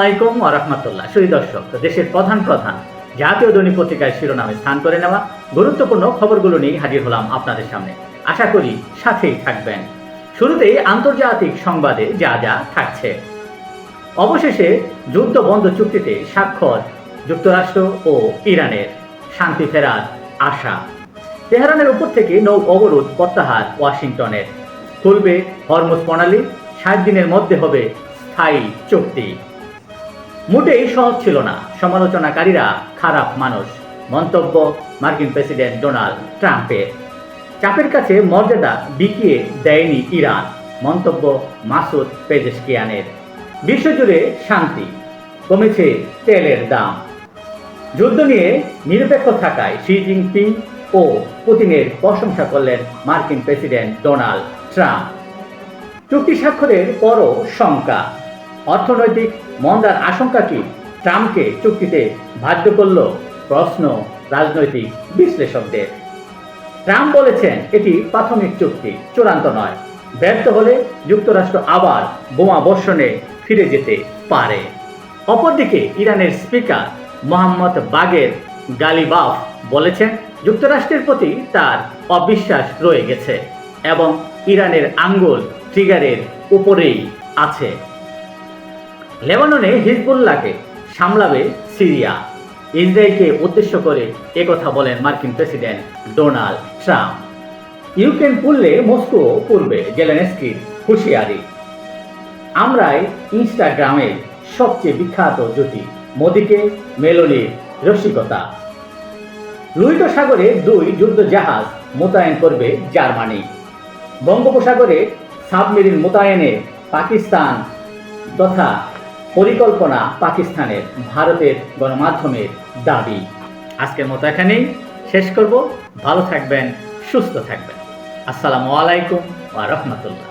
আলাইকুম ওয়া রাহমাতুল্লাহ। সুধী দর্শক, দেশের প্রধান জাতীয় দৈনিক পত্রিকার শিরোনামে স্থান করে নেওয়া গুরুত্বপূর্ণ খবরগুলো নিয়ে হাজির হলাম আপনাদের সামনে। আশা করি সাথেই থাকবেন। শুরুতেই আন্তর্জাতিক সংবাদে যা যা থাকছে। অবশেষে যুদ্ধ বন্ধ চুক্তিতে স্বাক্ষর যুক্তরাষ্ট্র ও ইরানের, শান্তি ফেরার আশা। তেহরানের উপর থেকে নৌ অবরোধ প্রত্যাহার ওয়াশিংটনের। খুলবে হরমুজ প্রণালী, 60 দিনের মধ্যে হবে স্থায়ী চুক্তি। মোটেই সহজ ছিল না, সমালোচনাকারীরা খারাপ মানুষ, মন্তব্য মার্কিন প্রেসিডেন্ট ডোনাল্ড ট্রাম্পের। চাপের কাছে মর্যাদা বিকিয়ে দেয়নি ইরান, মন্তব্য মাসুদ পেজেশকিয়ানের। বিশ্বজুড়ে শান্তি, কমেছে তেলের দাম। যুদ্ধ নিয়ে নিরপেক্ষ থাকায় শি জিনপিং ও পুতিনের প্রশংসা করলেন মার্কিন প্রেসিডেন্ট ডোনাল্ড ট্রাম্প। চুক্তি স্বাক্ষরের পরও শঙ্কা, অর্থনৈতিক মন্দার আশঙ্কা কি ট্রাম্পকে চুক্তিতে বাধ্য করল? প্রশ্ন রাজনৈতিক বিশ্লেষকদের। ট্রাম্প বলেছেন এটি প্রাথমিক চুক্তি, চূড়ান্ত নয়। ব্যর্থ হলে যুক্তরাষ্ট্র আবার বোমা বর্ষণে ফিরে যেতে পারে। অপরদিকে ইরানের স্পিকার মোহাম্মদ বাগের গালিবাফ বলেছেন যুক্তরাষ্ট্রের প্রতি তার অবিশ্বাস রয়ে গেছে এবং ইরানের আঙ্গুল ট্রিগারের উপরেই আছে। লেবাননে হিজবুল্লাহকে সামলাবে সিরিয়া, ইসরায়েলকে উদ্দেশ্য করে একথা বলেন মার্কিন প্রেসিডেন্ট ডোনাল্ড ট্রাম্প। ইউক্রেন পুড়লে মস্কো পূর্বে, জেলেনস্কির হুঁশিয়ারি। আমরাই ইনস্টাগ্রামের সবচেয়ে বিখ্যাত জুটি, মোদিকে মেলোনির রসিকতা। লুইট সাগরে 2 যুদ্ধ জাহাজ মোতায়েন করবে জার্মানি। বঙ্গোপসাগরে সাবমেরিন মোতায়েনে পাকিস্তান তথা পরিকল্পনা পাকিস্তানের, ভারতের গণমাধ্যমের দাবি। আজকের মতো এখানেই শেষ করব। ভালো থাকবেন, সুস্থ থাকবেন। আসসালামু আলাইকুম ওয়া রাহমাতুল্লাহ।